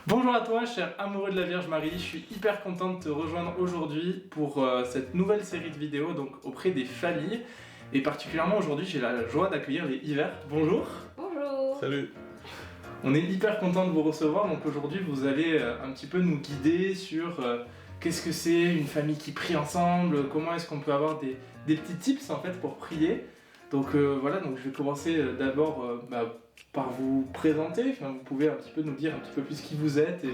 Bonjour à toi, cher amoureux de la Vierge Marie, je suis hyper content de te rejoindre aujourd'hui pour cette nouvelle série de vidéos donc auprès des familles. Et particulièrement aujourd'hui, j'ai la joie d'accueillir les Hivers. Bonjour. Bonjour. Salut. On est hyper content de vous recevoir, donc aujourd'hui vous allez un petit peu nous guider sur qu'est-ce que c'est une famille qui prie ensemble, comment est-ce qu'on peut avoir des petits tips en fait pour prier. Donc voilà, donc je vais commencer d'abord par vous présenter. Enfin, vous pouvez un petit peu nous dire un petit peu plus qui vous êtes et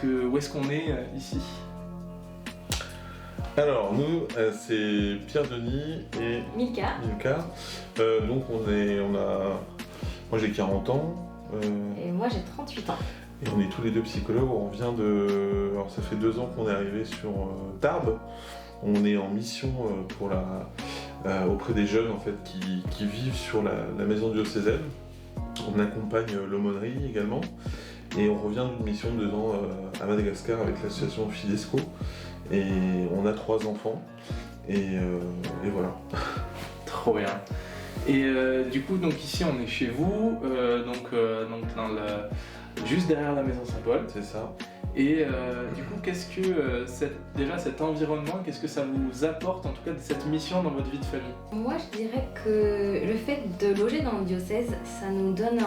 où est-ce qu'on est ici. Alors nous, c'est Pierre-Denis et Milka. Donc moi j'ai 40 ans. Et moi j'ai 38 ans. Et on est tous les deux psychologues. On vient de... Alors ça fait 2 ans qu'on est arrivé sur Tarbes. On est en mission auprès des jeunes en fait qui vivent sur la maison diocésaine. On accompagne l'aumônerie également. Et on revient d'une mission de 2 ans à Madagascar avec l'association Fidesco. Et on a 3 enfants. Et voilà. Trop bien. Et du coup, donc ici on est chez vous, juste derrière la maison Saint-Paul. C'est ça. Et du coup, qu'est-ce que cet environnement, qu'est-ce que ça vous apporte en tout cas de cette mission dans votre vie de famille? Moi je dirais que le fait de loger dans le diocèse, ça nous donne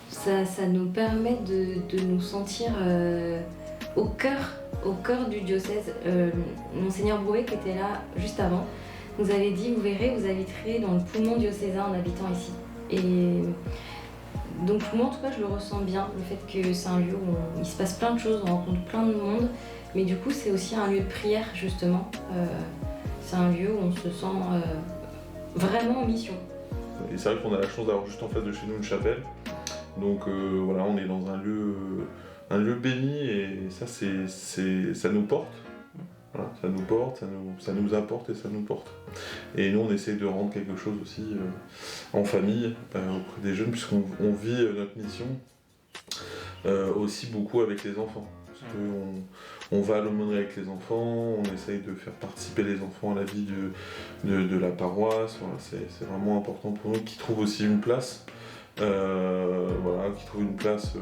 ça nous permet de nous sentir au cœur du diocèse. Monseigneur Brouet qui était là juste avant nous avait dit, vous verrez, vous habiterez dans le poumon diocésain en habitant ici. Et donc moi en tout cas je le ressens bien, le fait que c'est un lieu où il se passe plein de choses, on rencontre plein de monde, mais du coup c'est aussi un lieu de prière justement. C'est un lieu où on se sent vraiment en mission. Et c'est vrai qu'on a la chance d'avoir juste en face de chez nous une chapelle. Donc voilà, on est dans un lieu béni et ça ça nous porte. Voilà, ça nous porte, ça nous apporte et ça nous porte. Et nous on essaye de rendre quelque chose aussi en famille auprès des jeunes, puisqu'on vit notre mission aussi beaucoup avec les enfants. Parce qu'on va à l'aumônerie avec les enfants, on essaye de faire participer les enfants à la vie de la paroisse. Voilà, c'est vraiment important pour nous, qu'ils trouvent aussi une place. Qui trouvent une place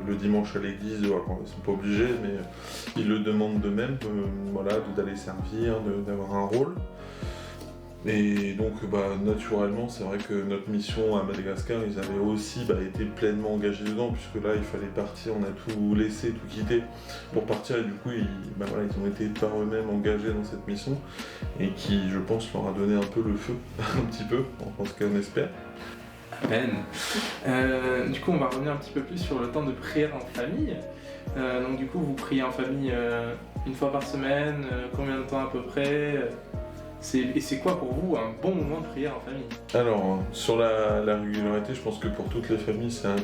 le dimanche à l'église. Alors, ils ne sont pas obligés, mais ils le demandent d'eux-mêmes, d'aller servir, d'avoir un rôle. Et donc naturellement, c'est vrai que notre mission à Madagascar, ils avaient aussi été pleinement engagés dedans, puisque là il fallait partir, on a tout laissé, tout quitté pour partir, et du coup ils ont été par eux-mêmes engagés dans cette mission, et qui je pense leur a donné un peu le feu, un petit peu, en ce qu'on espère. Amen. Du coup, on va revenir un petit peu plus sur le temps de prière en famille. Donc du coup, vous priez en famille une fois par semaine, combien de temps à peu près? Et c'est quoi pour vous un bon moment de prière en famille? Alors, sur la régularité, je pense que pour toutes les familles, c'est un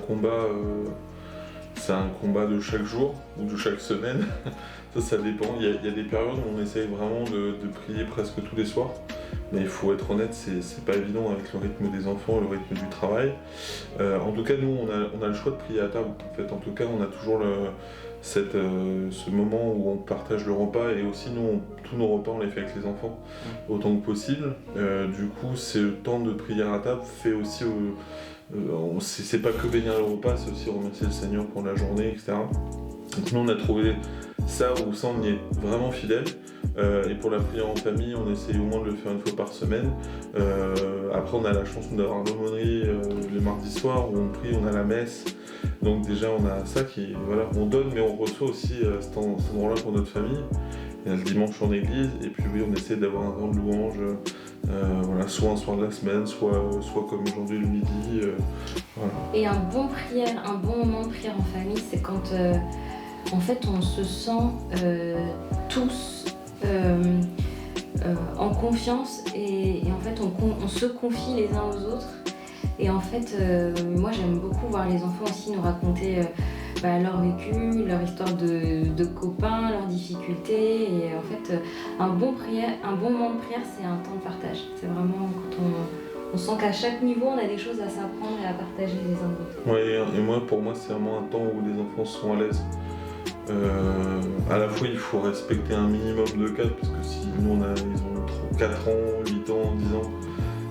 combat de chaque jour ou de chaque semaine. Ça dépend. Il y a des périodes où on essaye vraiment de prier presque tous les soirs. Mais il faut être honnête, c'est pas évident avec le rythme des enfants, le rythme du travail. En tout cas, nous, on a le choix de prier à table. En fait, en tout cas, on a toujours ce moment où on partage le repas, et aussi nous, tous nos repas, on les fait avec les enfants autant que possible. Du coup, ce temps de prière à table fait aussi... c'est pas que bénir le repas, c'est aussi remercier le Seigneur pour la journée, etc. Donc nous, on a trouvé ça où ça, on y est vraiment fidèle. Et pour la prière en famille, on essaie au moins de le faire une fois par semaine. Après, on a la chance d'avoir l'aumônerie le mardi soir où on prie, on a la messe. Donc déjà, on a ça on donne, mais on reçoit aussi cet endroit-là pour notre famille. Et le dimanche en église, et puis oui, on essaie d'avoir un temps de louange, soit un soir de la semaine, soit comme aujourd'hui le midi. Voilà. Et un bon moment de prière en famille, c'est quand en fait on se sent tous en confiance, et en fait on se confie les uns aux autres. Et en fait, moi j'aime beaucoup voir les enfants aussi nous raconter leur vécu, leur histoire de copains, leurs difficultés. Et en fait, un bon moment de prière, c'est un temps de partage. C'est vraiment quand on sent qu'à chaque niveau, on a des choses à s'apprendre et à partager les uns d'autres. Ouais, et pour moi, c'est vraiment un temps où les enfants sont à l'aise. À la fois, il faut respecter un minimum de cadre, parce que si nous, ils ont 4 ans, 8 ans, 10 ans,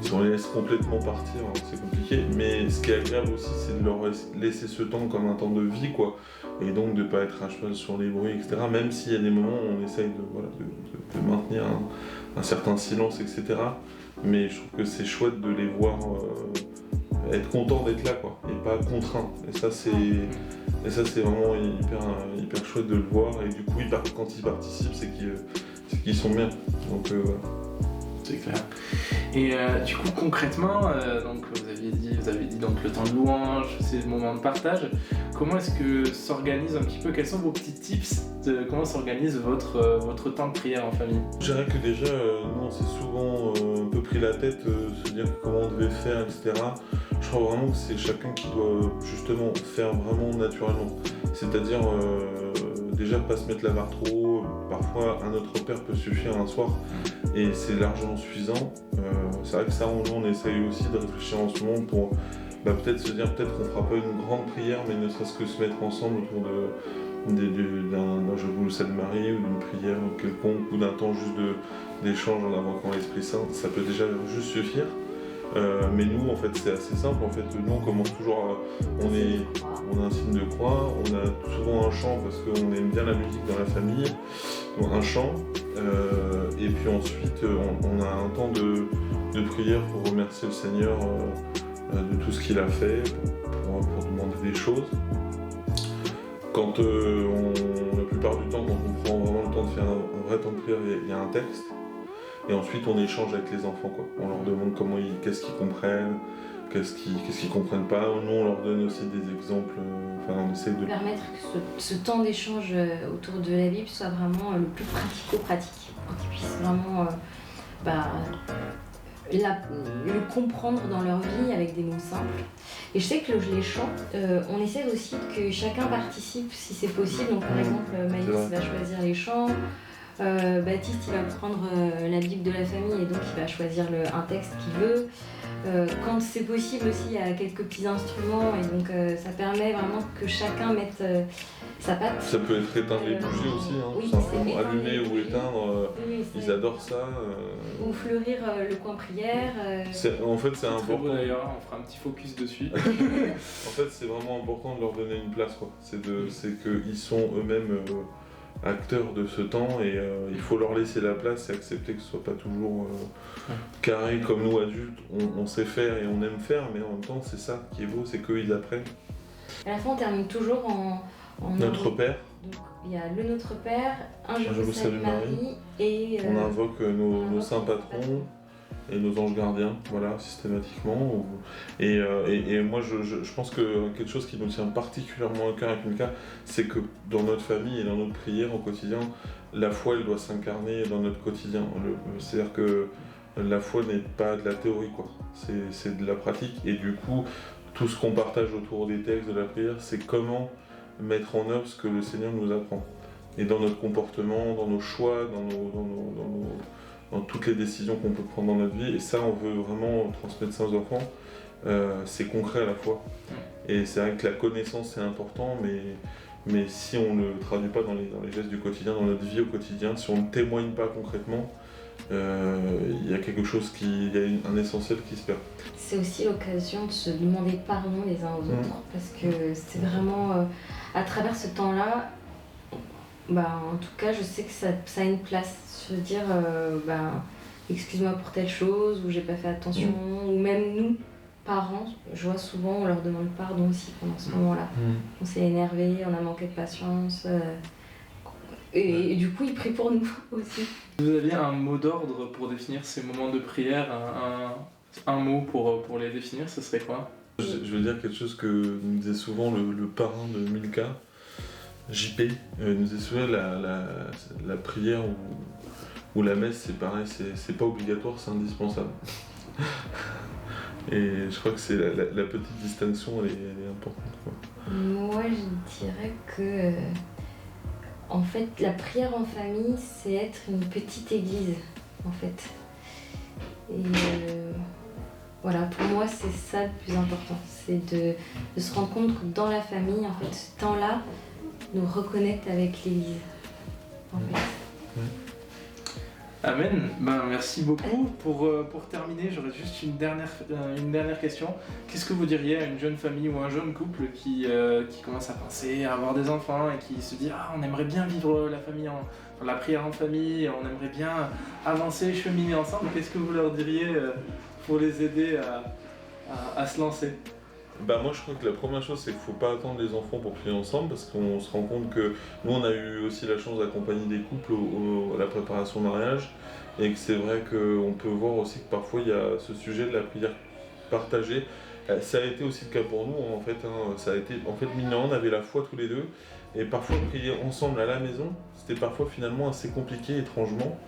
Si on les laisse complètement partir, c'est compliqué. Mais ce qui est agréable aussi, c'est de leur laisser ce temps comme un temps de vie, quoi. Et donc de ne pas être à cheval sur les bruits, etc. Même s'il y a des moments où on essaye de maintenir un certain silence, etc. Mais je trouve que c'est chouette de les voir être contents d'être là, quoi, et pas contraints. Et ça, c'est vraiment hyper chouette de le voir. Et du coup, quand ils participent, c'est qu'ils sont bien. Donc voilà. C'est clair. Et du coup, concrètement, donc vous avez dit donc le temps de louange, c'est le moment de partage. Comment est-ce que s'organise un petit peu, quels sont vos petits tips de comment s'organise votre temps de prière en famille? Je dirais que déjà, nous on s'est souvent un peu pris la tête, se dire comment on devait faire, etc. Je crois vraiment que c'est chacun qui doit justement faire vraiment naturellement. C'est-à-dire déjà pas se mettre la barre trop haut. Parfois un autre repère peut suffire un soir et c'est largement suffisant. C'est vrai que ça, on essaye aussi de réfléchir en ce moment pour peut-être se dire peut-être qu'on fera pas une grande prière, mais ne serait-ce que se mettre ensemble autour d'un Je vous salue Marie ou d'une prière quelconque ou d'un temps juste d'échange en invoquant l'Esprit Saint. Ça peut déjà juste suffire. Mais nous, en fait, c'est assez simple. En fait, nous, on commence toujours. On a un signe de croix. On a souvent un chant parce qu'on aime bien la musique dans la famille. Donc, un chant. Et puis ensuite, on a un temps de prière pour remercier le Seigneur de tout ce qu'il a fait, pour demander des choses. Quand la plupart du temps, quand on prend vraiment le temps de faire un vrai temps de prière, il y a un texte. Et ensuite, on échange avec les enfants, quoi. On leur demande qu'est-ce qu'ils comprennent, qu'est-ce qu'ils comprennent pas. Nous, on leur donne aussi des exemples. On essaie de permettre que ce temps d'échange autour de la Bible soit vraiment le plus pratico-pratique, pour qu'ils puissent vraiment le comprendre dans leur vie avec des mots simples. Et je sais que les chants, on essaie aussi que chacun participe si c'est possible. Donc par exemple, Maïs va choisir les chants. Baptiste il va prendre la Bible de la famille et donc il va choisir un texte qu'il veut. Quand c'est possible aussi, il y a quelques petits instruments et donc ça permet vraiment que chacun mette sa patte. Ça peut être éteindre les bougies aussi, oui, simplement allumer ou éteindre, ils adorent ça. Ou fleurir le coin prière. En fait, c'est important. Beau, d'ailleurs, on fera un petit focus dessus. En fait, c'est vraiment important de leur donner une place, quoi. C'est qu'ils sont eux-mêmes acteurs de ce temps et il faut leur laisser la place et accepter que ce soit pas toujours carré comme nous adultes. On sait faire et on aime faire, mais en même temps, c'est ça qui est beau, c'est qu'eux ils apprennent. À la fin, on termine toujours en Notre Père. Donc il y a le Notre Père, un Je vous salue Marie et on invoque nos saints patrons et nos anges gardiens, voilà, systématiquement. Et moi, je pense que quelque chose qui nous tient particulièrement à cœur avec Mika, c'est que dans notre famille et dans notre prière au quotidien, la foi, elle doit s'incarner dans notre quotidien. C'est-à-dire que la foi n'est pas de la théorie, quoi. C'est de la pratique. Et du coup, tout ce qu'on partage autour des textes de la prière, c'est comment mettre en œuvre ce que le Seigneur nous apprend. Et dans notre comportement, dans nos choix, dans toutes les décisions qu'on peut prendre dans notre vie. Et ça, on veut vraiment transmettre ça aux enfants. C'est concret à la fois. Et c'est vrai que la connaissance, c'est important, mais si on ne le traduit pas dans les gestes du quotidien, dans notre vie au quotidien, si on ne témoigne pas concrètement, il y a quelque chose il y a un essentiel qui se perd. C'est aussi l'occasion de se demander pardon les uns aux autres, parce que c'est vraiment à travers ce temps-là, en tout cas je sais que ça a une place. Se dire excuse-moi pour telle chose, ou j'ai pas fait attention, ou même nous, parents, je vois souvent on leur demande pardon aussi pendant ce moment-là. On s'est énervé, on a manqué de patience. Et du coup, il prie pour nous aussi. Vous aviez un mot d'ordre pour définir ces moments de prière, un mot pour les définir, ce serait quoi? Je veux dire quelque chose que nous disait souvent le parrain de Milka, JP, nous disait souvent la prière ou la messe, c'est pareil, c'est pas obligatoire, c'est indispensable. Et je crois que c'est la petite distinction, elle est importante, quoi. Moi, je dirais que en fait, la prière en famille, c'est être une petite église, en fait. Et voilà, pour moi, c'est ça le plus important. C'est de se rendre compte que dans la famille, en fait, ce temps-là nous reconnecte avec l'église, en fait. Amen. Merci beaucoup. Pour terminer, j'aurais juste une dernière question. Qu'est-ce que vous diriez à une jeune famille ou un jeune couple qui commence à penser à avoir des enfants et qui se dit on aimerait bien vivre la prière en famille, on aimerait bien avancer, cheminer ensemble. Qu'est-ce que vous leur diriez pour les aider à se lancer? Moi je crois que la première chose c'est qu'il ne faut pas attendre les enfants pour prier ensemble parce qu'on se rend compte que nous on a eu aussi la chance d'accompagner des couples à la préparation au mariage et que c'est vrai qu'on peut voir aussi que parfois il y a ce sujet de la prière partagée. Ça a été aussi le cas pour nous en fait, ça a été, en fait mignon, on avait la foi tous les deux et parfois prier ensemble à la maison c'était parfois finalement assez compliqué étrangement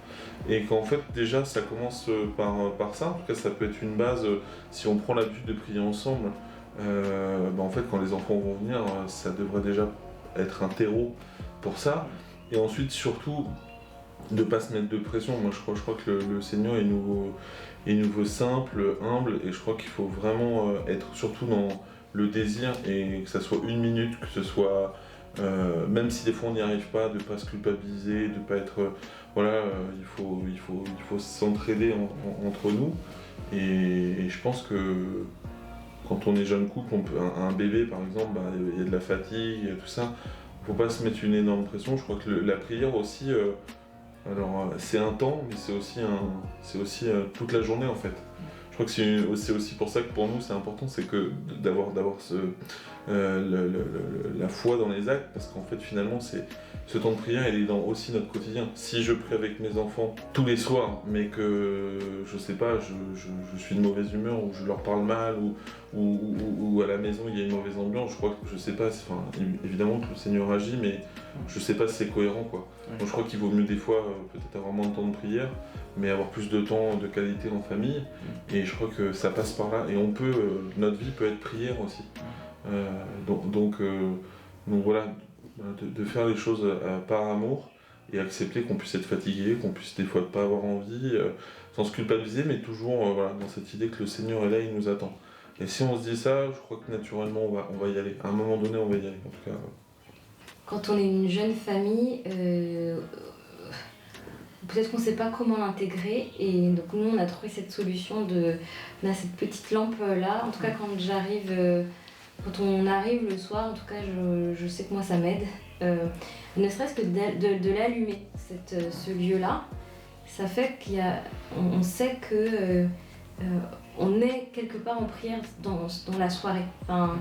et qu'en fait déjà ça commence par ça, en tout cas ça peut être une base si on prend l'habitude de prier ensemble. En fait quand les enfants vont venir ça devrait déjà être un terreau pour ça et ensuite surtout de ne pas se mettre de pression. Moi je crois que le Seigneur il nous veut simple, humble et je crois qu'il faut vraiment être surtout dans le désir et que ça soit 1 minute, que ce soit même si des fois on n'y arrive pas, de ne pas se culpabiliser, de ne pas être il faut s'entraider entre nous et je pense que quand on est jeune couple, un bébé par exemple, il y a de la fatigue, il y a tout ça. Faut pas se mettre une énorme pression. Je crois que la prière aussi, c'est un temps, mais c'est aussi toute la journée en fait. Je crois que c'est aussi pour ça que pour nous c'est important, c'est que d'avoir la foi dans les actes, parce qu'en fait finalement ce temps de prière il est dans aussi notre quotidien. Si je prie avec mes enfants tous les soirs, mais que je sais pas, je suis de mauvaise humeur ou je leur parle mal ou à la maison il y a une mauvaise ambiance, je crois que je sais pas, évidemment que le Seigneur agit, mais je sais pas si c'est cohérent quoi. Donc je crois qu'il vaut mieux des fois peut-être avoir moins de temps de prière, mais avoir plus de temps de qualité en famille, et je crois que ça passe par là, et on peut, notre vie peut être prière aussi. Donc voilà, de faire les choses par amour et accepter qu'on puisse être fatigué, qu'on puisse des fois pas avoir envie, sans se culpabiliser, mais toujours dans cette idée que le Seigneur est là, il nous attend. Et si on se dit ça, je crois que naturellement on va y aller. À un moment donné, on va y aller en tout cas. Quand on est une jeune famille, peut-être qu'on ne sait pas comment l'intégrer et donc nous on a trouvé cette solution on a cette petite lampe là, en tout cas quand on arrive le soir, en tout cas je sais que moi ça m'aide, ne serait-ce que de l'allumer, ce lieu là, ça fait on sait que on est quelque part en prière dans la soirée. Enfin,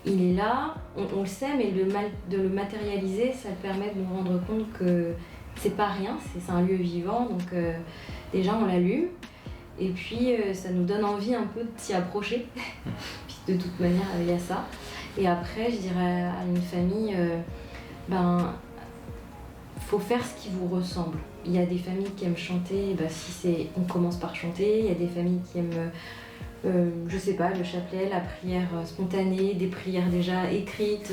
il est là, on le sait, mais de le matérialiser, ça permet de nous rendre compte que c'est pas rien, c'est un lieu vivant, donc déjà on l'allume, et puis ça nous donne envie un peu de s'y approcher, puis de toute manière il y a ça. Et après je dirais à une famille, faut faire ce qui vous ressemble. Il y a des familles qui aiment chanter, on commence par chanter, il y a des familles qui aiment je sais pas, le chapelet, la prière spontanée, des prières déjà écrites,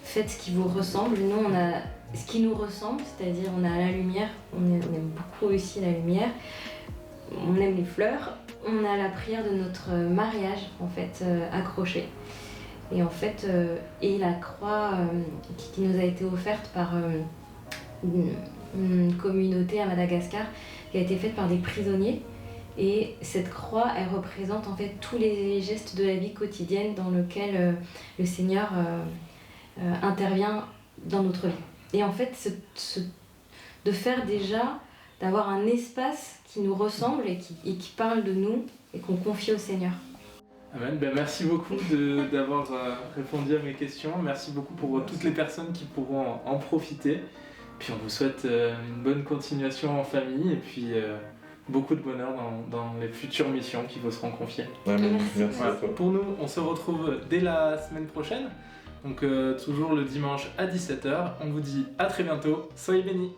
faites ce qui vous ressemble. Nous on a ce qui nous ressemble, c'est-à-dire on a la lumière, on aime beaucoup aussi la lumière, on aime les fleurs, on a la prière de notre mariage en fait accrochée. Et en fait, et la croix qui nous a été offerte par une communauté à Madagascar qui a été faite par des prisonniers. Et cette croix, elle représente en fait tous les gestes de la vie quotidienne dans lequel le Seigneur intervient dans notre vie. Et en fait, de faire déjà, d'avoir un espace qui nous ressemble et qui parle de nous et qu'on confie au Seigneur. Amen. Merci beaucoup d'avoir répondu à mes questions. Merci beaucoup pour toutes les personnes qui pourront en profiter. Puis on vous souhaite une bonne continuation en famille et puis beaucoup de bonheur dans les futures missions qui vous seront confiées. Amen. Merci à toi. Pour nous, on se retrouve dès la semaine prochaine. Donc toujours le dimanche à 17h. On vous dit à très bientôt. Soyez bénis.